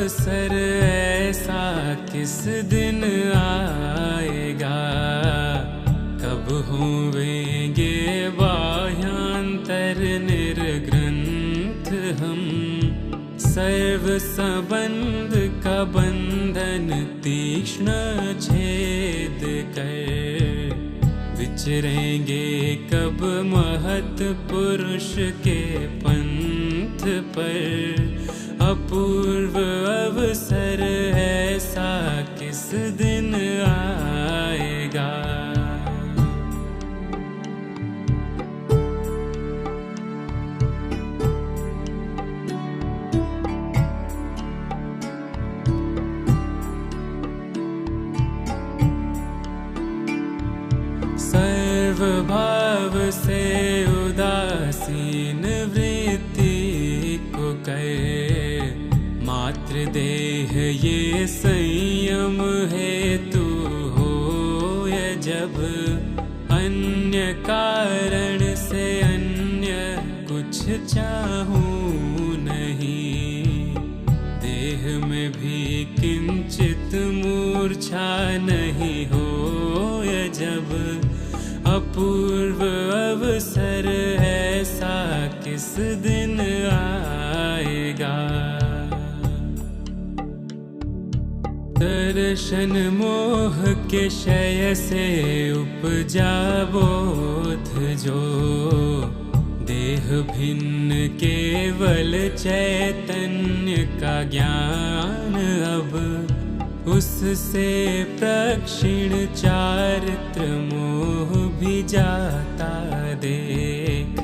अवसर ऐसा किस दिन आएगा, कब होवेंगे बाह्यांतर निर्ग्रंथ हम। सर्व संबंध का बंधन तीक्ष्ण छेद कर, विचरेंगे कब महत पुरुष के पंथ पर। अपूर्व अवसर ऐसा किस दिन आएगा। सर्व भाव से उदासीन वृत्ति को कर, मात्र देह ये संयम हेतु हो। जब अन्य कारण से अन्य कुछ चाहूं नहीं, देह में भी किंचित मूर्छा नहीं हो। जब अपूर्व अवसर ऐसा किस दिन आएगा। दर्शन मोह के क्षय से उपजा बोध जो, देह भिन्न केवल चैतन्य का ज्ञान अब। उससे प्रक्षीण चारित्र मोह भी जाता देख,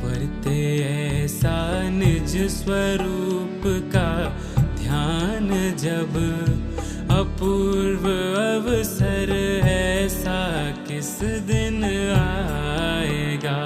परते ऐसा निज स्वरूप का ध्यान जब। अपूर्व अवसर ऐसा किस दिन आएगा।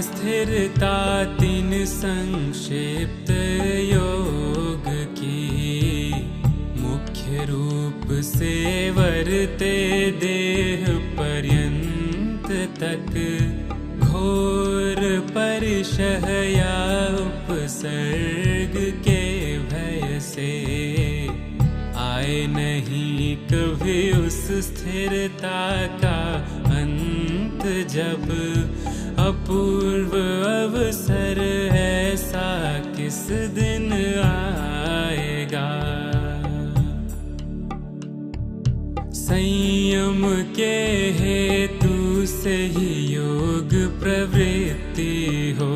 स्थिरता तीन संक्षिप्त योग की, मुख्य रूप से वर्ते देह पर्यंत तक। घोर परिशह या उपसर्ग के भय से, आए नहीं कभी उस स्थिरता का अंत जब। अपूर्व अवसर ऐसा किस दिन आएगा। संयम के हेतु से ही योग प्रवृत्ति हो,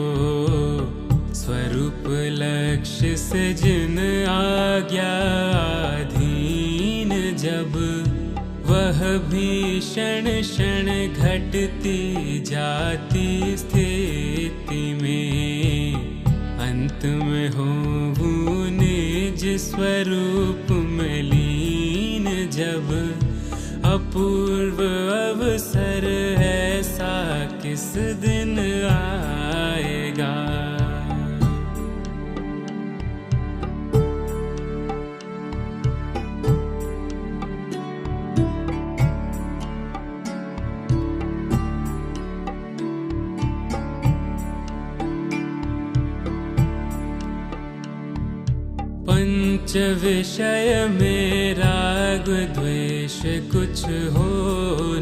स्वरूप लक्ष्य से जिन आज्ञा अधीन जब। वह भी क्षण क्षण घटती जाती स्थिति में, अंत में होऊं निज स्वरूप में लीन जब। अपूर्व अवसर ऐसा किस दिन आएगा। पंच विषय में राग द्वेष कुछ हो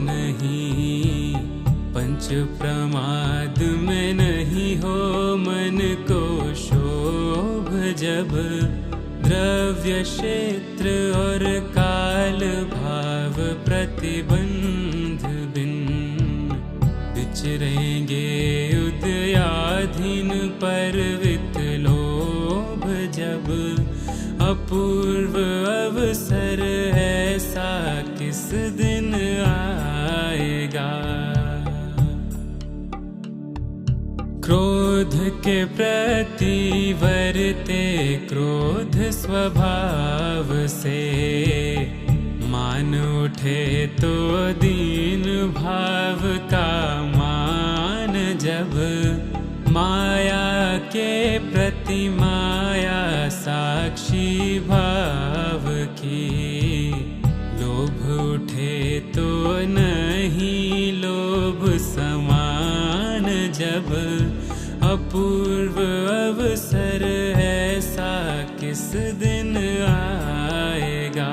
नहीं, पंच प्रमाद में नहीं हो मन को शोभ जब। द्रव्य क्षेत्र और काल भाव प्रतिबंध बिन, विचरेंगे उदयाधीन परवित लोभ जब। अपूर्व अवसर ऐसा किस दिन आएगा। क्रोध के प्रति वर्ते क्रोध स्वभाव से, मान उठे तो दीन भाव का मान जब। माया के प्रति माया साक्षी भाव की। लोभ उठे तो नहीं लोभ समान जब, अपूर्व अवसर ऐसा किस दिन आएगा।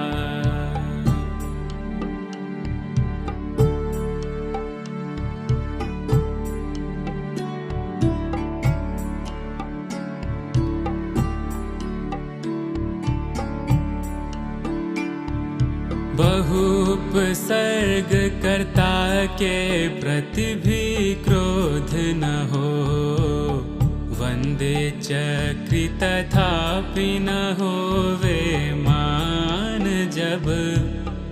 बहुपसर्ग कर्ता के प्रति भी क्रोध न हो, वंदे चक्रि तथापि न होवे मान जब।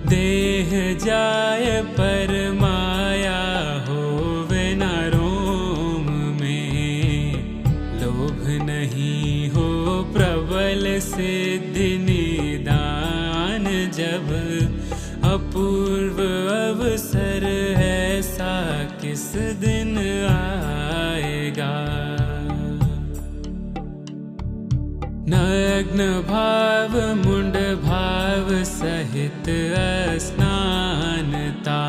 देह जाय पर माया होवे न रोम में, लोभ नहीं हो प्रबल सिद्धि निदान जब। अपूर्व अवसर ऐसा किस दिन आएगा। नग्न भाव मुंड भाव सहित स्नानता,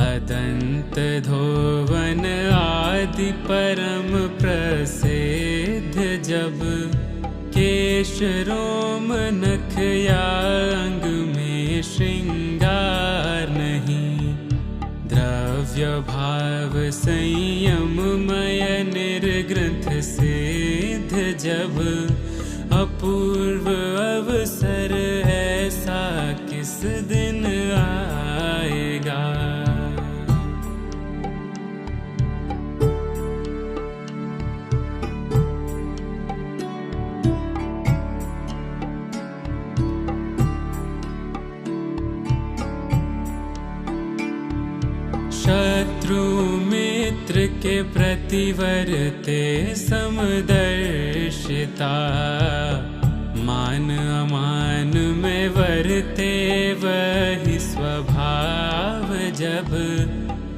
अदंत धोवन आदि परम प्रसिद्ध जब। केश रोम नख या अंग में श्रृंगार नहीं, द्रव्य भाव संयममय निर्ग्रंथ सिद्ध जब। अपूर्व अवसर ऐसा किस दिन आएगा। शत्रु मित्र के प्रतिवर्ते समदर्शिता, मान अमान में वर्ते वही स्वभाव जब।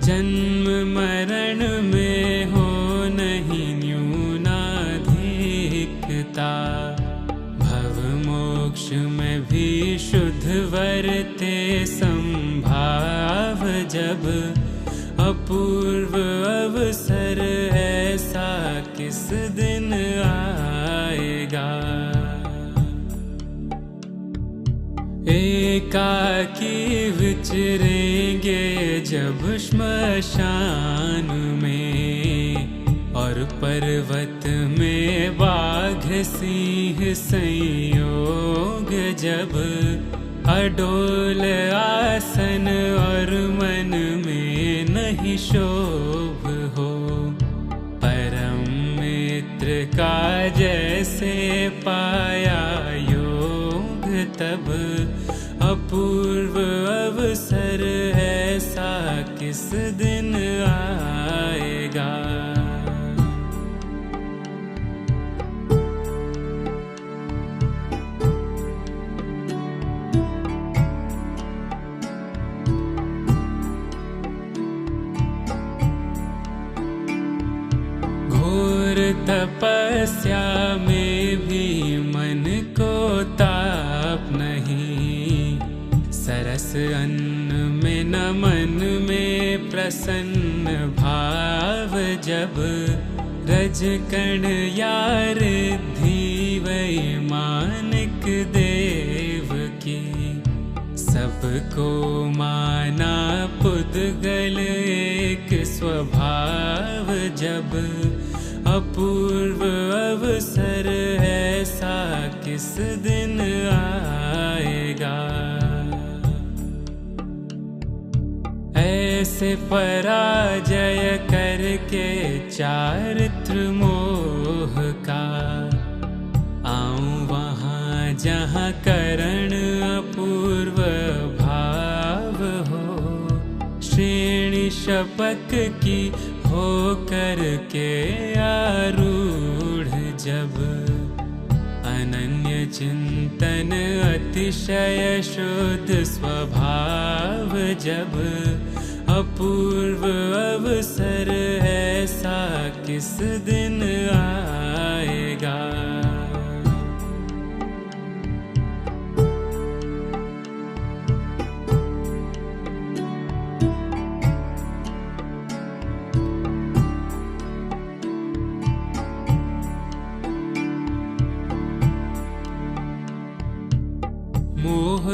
जन्म मरण में हो नहीं न्यूनाधिकता, भव मोक्ष में भी शुद्ध वर्ते संभाव जब। अपूर्व अवसर ऐसा किस दिन आएगा। एकाकी विचरेंगे जब श्मशान में, और पर्वत में बाघ सिंह संयोग जब। अडोल आसन और मन में नहीं शोभ हो, परम मित्र का जैसे पाया योग तब। अपूर्व अवसर ऐसा किस दिन आएगा। तपस्या में भी मन को ताप नहीं, सरस अन्न में न मन में प्रसन्न भाव जब। रजकण या रिद्धि वैमानिक देव की, सबको माना पुद्गल एक स्वभाव जब। अपूर्व अवसर ऐसा किस दिन आएगा। ऐसे पराजय करके चारित्र मोह का, आऊं वहाँ जहाँ करण अपूर्व भाव हो। श्रेणी शपक की हो करके आरूढ़ जब। अनन्य चिंतन अतिशय शुद्ध स्वभाव जब। अपूर्व अवसर ऐसा किस दिन आएगा।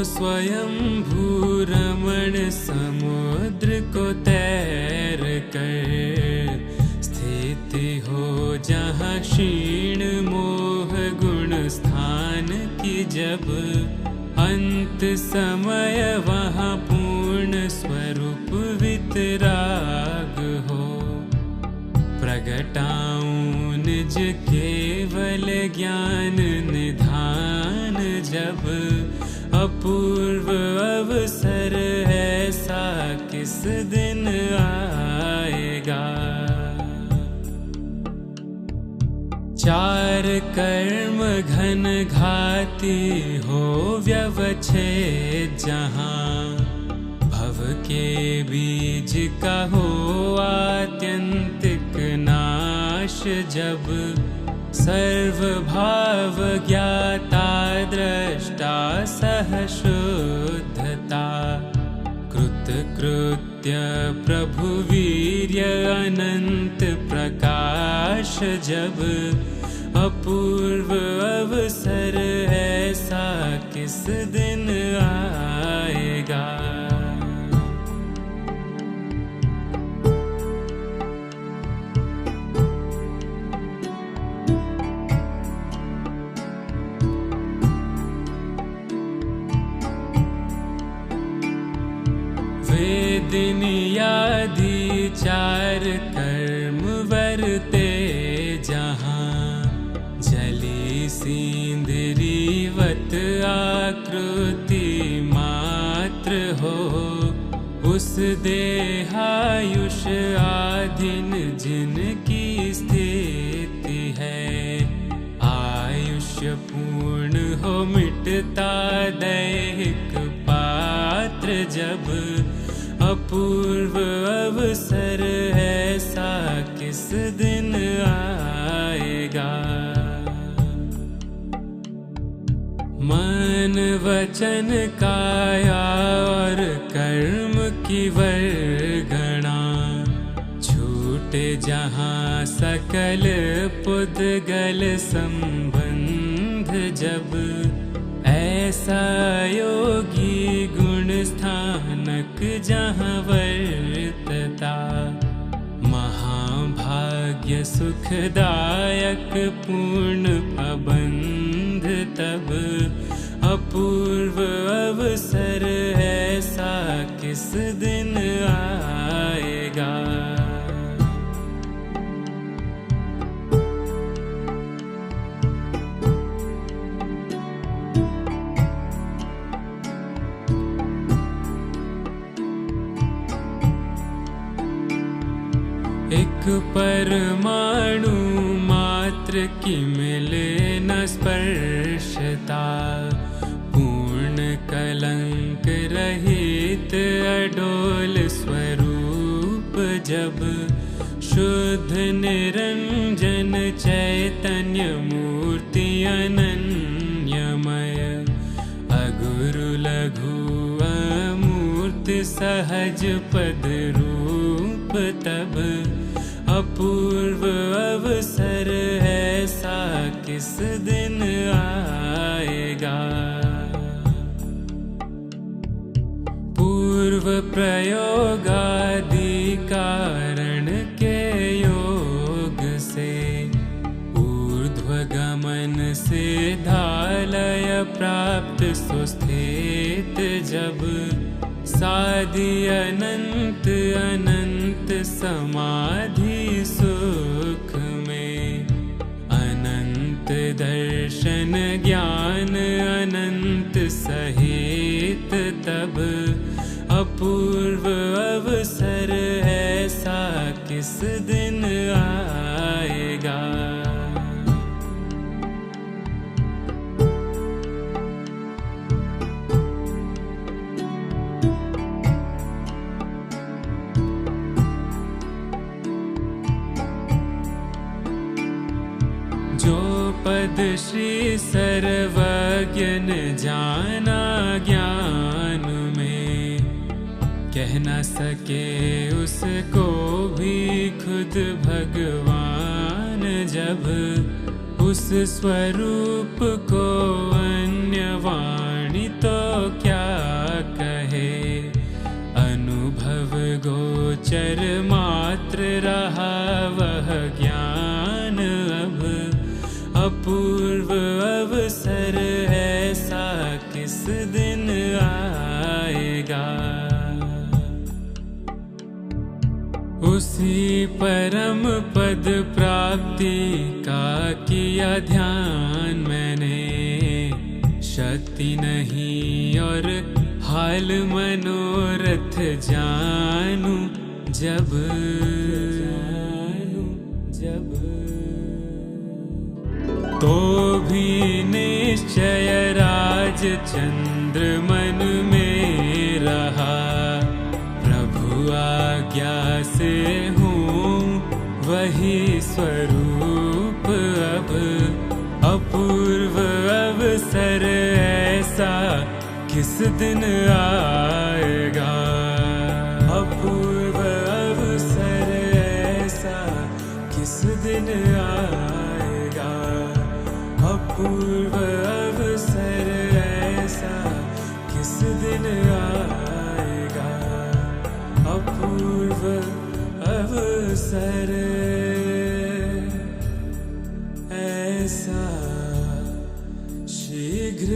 स्वयं भूरमण समुद्र को तैर कर स्थिति हो जहाँ क्षीण मोह गुण स्थान की जब अंत समय वहाँ पूर्ण स्वरूप वितराग हो। प्रगटाऊं निज केवल ज्ञान निधान जब अपूर्व अवसर ऐसा किस दिन आएगा। चार कर्म घन घाती हो व्यवच्छेद जहाँ भव के बीज का हो आत्यंतिक नाश जब सर्वभाव ज्ञाता द्रष्टा सह शुद्धता कृत्य प्रभु वीर्य अनंत प्रकाश जब अपूर्व अवसर ऐसा किस दिन आएगा। वेदिनियादि चार कर्म वर्ते जहाँ जली सींदरीवत आकृति मात्र हो उस देहायुष आधीन जिनकी स्थिति है। आयुष्य पूर्ण हो मिटता दैहिक पात्र जब अपूर्व अवसर ऐसा किस दिन आएगा। मन वचन काया और कर्म की वर्गणा छूटे जहाँ सकल पुद्गल संबंध जब ऐसा योगी गुण स्थानक जहाँ वर्तता महाभाग्य सुखदायक पूर्ण प्रबंध तब अपूर्व अवसर ऐसा किस दिन आएगा। एक परमाणु मात्र की मिले न स्पर्शता पूर्ण कलंक रहित अडोल स्वरूप जब शुद्ध निरंजन चैतन्य मूर्ति अनन्यमय अगुरु लघु अमूर्त सहज पद रूप तब अपूर्व अवसर ऐसा किस दिन आएगा। पूर्व प्रयोगादि कारण के योग से ऊर्ध्वगमन से धालय प्राप्त सुस्थित जब साधि अनंत अनंत समाधि सुख में अनंत दर्शन ज्ञान अनंत सहित तब अपूर्व अवसर ऐसा किस दिन आएगा। जो पद श्री सर्वज्ञ न जाना ज्ञान में कह न सके उसको भी खुद भगवान जब उस स्वरूप को अन्य वाणी तो क्या गोचर मात्र रहा वह ज्ञान, अब अपूर्व अवसर ऐसा किस दिन आएगा। उसी परम पद प्राप्ति का किया ध्यान मैंने, शक्ति नहीं और हाल मनोरथ जानू जब तो भी निश्चय राज चंद्र मन में रहा। प्रभु आज्ञा से हूँ वही स्वरूप, अब अपूर्व अवसर ऐसा किस दिन आएगा। अपूर्व अवसर ऐसा किस दिन आएगा। अपूर्व अवसर ऐसा किस दिन आएगा। अपूर्व अवसर ऐसा शीघ्र